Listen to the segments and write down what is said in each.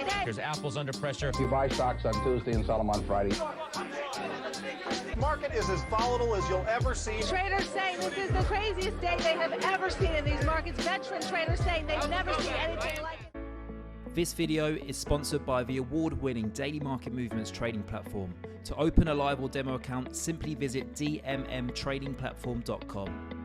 day. There's Apple's under pressure. You buy stocks on Tuesday and sell them on Friday. The market is as volatile as you'll ever see. Traders saying this is the craziest day they have ever seen in these markets. Veteran traders saying they've never seen anything like it. This video is sponsored by the award-winning Daily Market Movements trading platform. To open a live or demo account, simply visit dmmtradingplatform.com.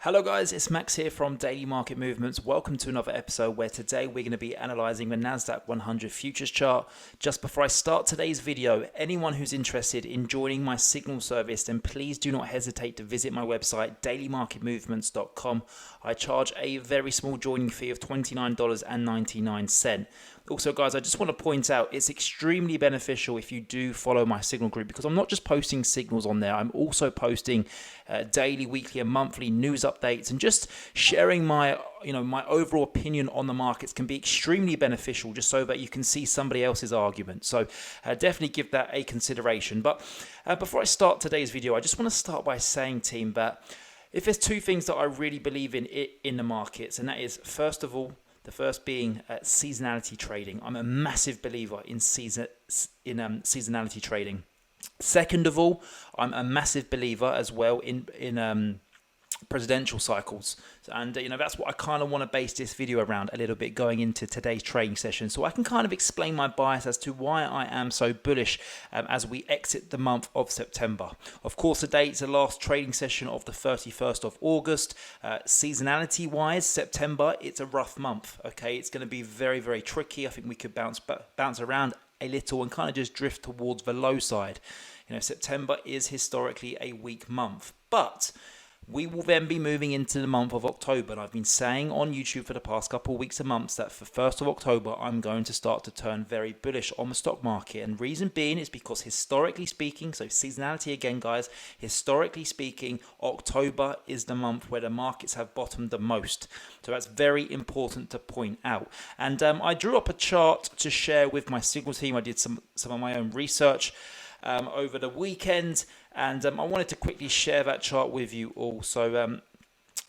Hello guys, it's Max here from Daily Market Movements. Welcome to another episode where today we're going to be analysing the Nasdaq100 futures chart. Just before I start today's video, anyone who's interested in joining my signal service, then please do not hesitate to visit my website dailymarketmovements.com. I charge a very small joining fee of $29.99. Also guys, I just want to point out it's extremely beneficial if you do follow my signal group, because I'm not just posting signals on there, I'm also posting daily, weekly and monthly news updates, and just sharing my overall opinion on the markets can be extremely beneficial, just so that you can see somebody else's argument. So definitely give that a consideration. But before I start today's video, I just want to start by saying, team, that if there's two things that I really believe in the markets, and that is, first of all, the first being seasonality trading. I'm a massive believer in seasonality trading. Second of all, I'm a massive believer as well in presidential cycles, and that's what I kind of want to base this video around a little bit going into today's trading session, so I can kind of explain my bias as to why I am so bullish as we exit the month of September. Of course, today is the last trading session of the 31st of August. Seasonality wise, September, it's a rough month. Okay, it's going to be very, very tricky. I think we could bounce around a little and kind of just drift towards the low side. September is historically a weak month, but we will then be moving into the month of October, and I've been saying on YouTube for the past couple of weeks and months that for 1st of October I'm going to start to turn very bullish on the stock market, and reason being is because historically speaking, so seasonality again guys, historically speaking, October is the month where the markets have bottomed the most. So that's very important to point out. And I drew up a chart to share with my signal team. I did some of my own research over the weekend, and I wanted to quickly share that chart with you all. So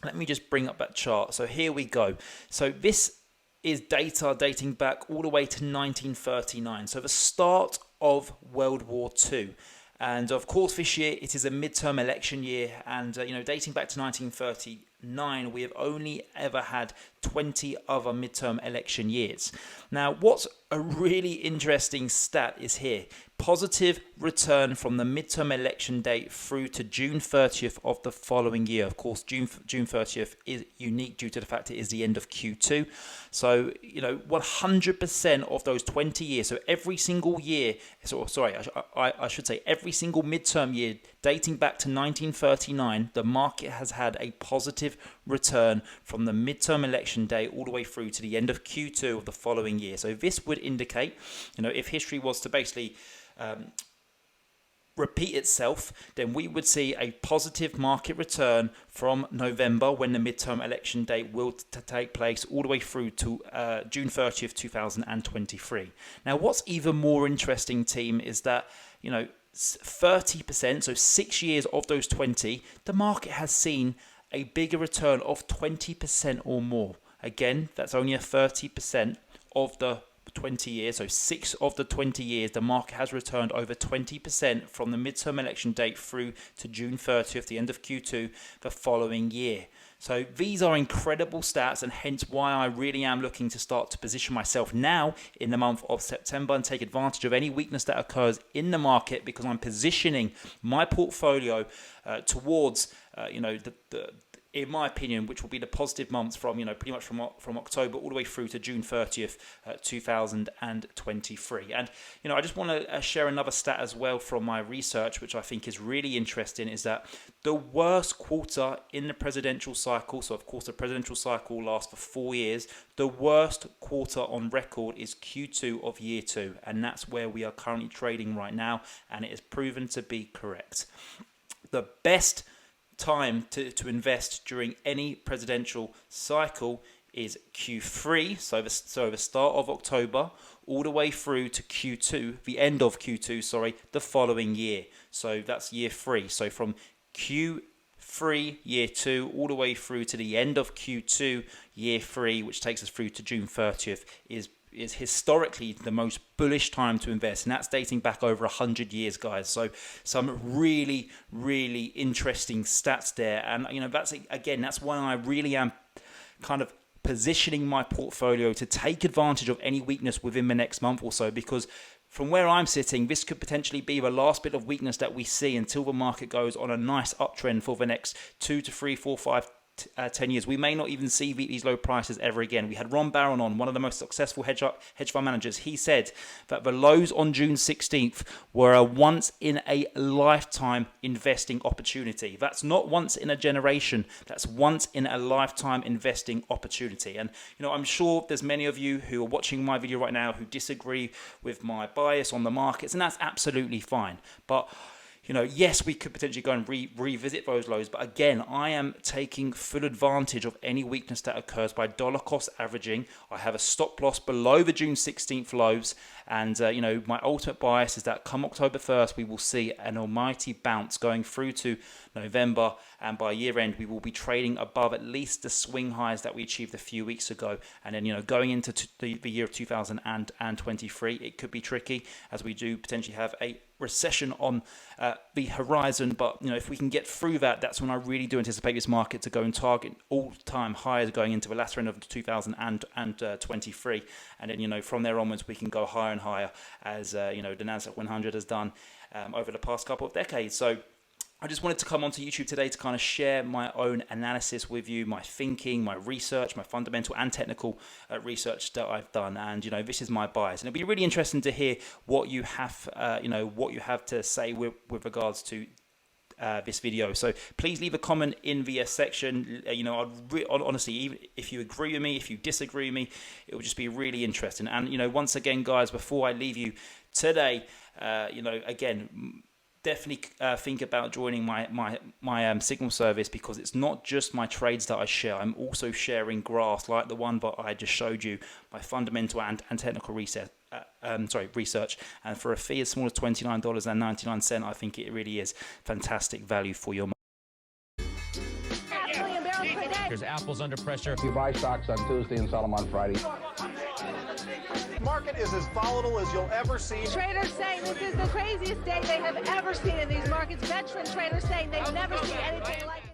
let me just bring up that chart. So here we go. So this is data dating back all the way to 1939, so the start of World War II. And of course this year it is a midterm election year, and dating back to 1939 we have only ever had 20 other midterm election years. Now what's a really interesting stat is here: positive return from the midterm election date through to June 30th of the following year. Of course, June 30th is unique due to the fact it is the end of Q2. So, 100% of those 20 years, so every single year, I should say every single midterm year dating back to 1939, the market has had a positive return from the midterm election day all the way through to the end of Q2 of the following year. So this would indicate, if history was to basically repeat itself, then we would see a positive market return from November, when the midterm election date will take place, all the way through to June 30th, 2023. Now, what's even more interesting, team, is that 30%, so 6 years of those 20, the market has seen a bigger return of 20% or more. Again, that's only a 30% of the 20 years, so 6 of the 20 years the market has returned over 20% from the midterm election date through to June 30th, the end of Q2 the following year. So these are incredible stats, and hence why I really am looking to start to position myself now in the month of September and take advantage of any weakness that occurs in the market, because I'm positioning my portfolio towards in my opinion, which will be the positive months from, pretty much from October all the way through to June 30th, 2023. And, I just want to share another stat as well from my research, which I think is really interesting, is that the worst quarter in the presidential cycle, so of course the presidential cycle lasts for 4 years, the worst quarter on record is Q2 of year 2, and that's where we are currently trading right now, and it is proven to be correct. The best time to invest during any presidential cycle is Q3, so the start of October, all the way through to Q2, the end of Q2, the following year. So that's year 3. So from Q3, year 2, all the way through to the end of Q2, year 3, which takes us through to June 30th, is is historically the most bullish time to invest, and that's dating back over 100 years, guys. So some really, really interesting stats there, and that's why I really am kind of positioning my portfolio to take advantage of any weakness within the next month or so, because from where I'm sitting, this could potentially be the last bit of weakness that we see until the market goes on a nice uptrend for the next 2 to 3, 4, 5, 10 years. We may not even see these low prices ever again. We had Ron Barron on, one of the most successful hedge fund managers. He said that the lows on June 16th were a once in a lifetime investing opportunity. That's not once in a generation. That's once in a lifetime investing opportunity. And I'm sure there's many of you who are watching my video right now who disagree with my bias on the markets, and that's absolutely fine. But yes, we could potentially go and revisit those lows, but again, I am taking full advantage of any weakness that occurs by dollar cost averaging. I have a stop loss below the June 16th lows, and my ultimate bias is that come October 1st, we will see an almighty bounce going through to November, and by year end, we will be trading above at least the swing highs that we achieved a few weeks ago. And then, going into the year of 2023, it could be tricky, as we do potentially have a recession on the horizon. But if we can get through that, that's when I really do anticipate this market to go and target all-time highs going into the latter end of 2023, and then from there onwards we can go higher and higher, as the Nasdaq100 has done over the past couple of decades. So I just wanted to come onto YouTube today to kind of share my own analysis with you, my thinking, my research, my fundamental and technical research that I've done, and this is my bias. And it'll be really interesting to hear what you have, what you have to say with regards to this video. So please leave a comment in the section. Honestly, even if you agree with me, if you disagree with me, it will just be really interesting. And once again, guys, before I leave you today, again, definitely think about joining my signal service, because it's not just my trades that I share. I'm also sharing graphs like the one that I just showed you, my fundamental and technical research. And for a fee as small as $29.99, I think it really is fantastic value for your money. There's apples under pressure. You buy stocks on Tuesday and sell them on Friday. Market is as volatile as you'll ever see. Traders saying this is the craziest day they have ever seen in these markets. Veteran traders saying they've never seen anything like it.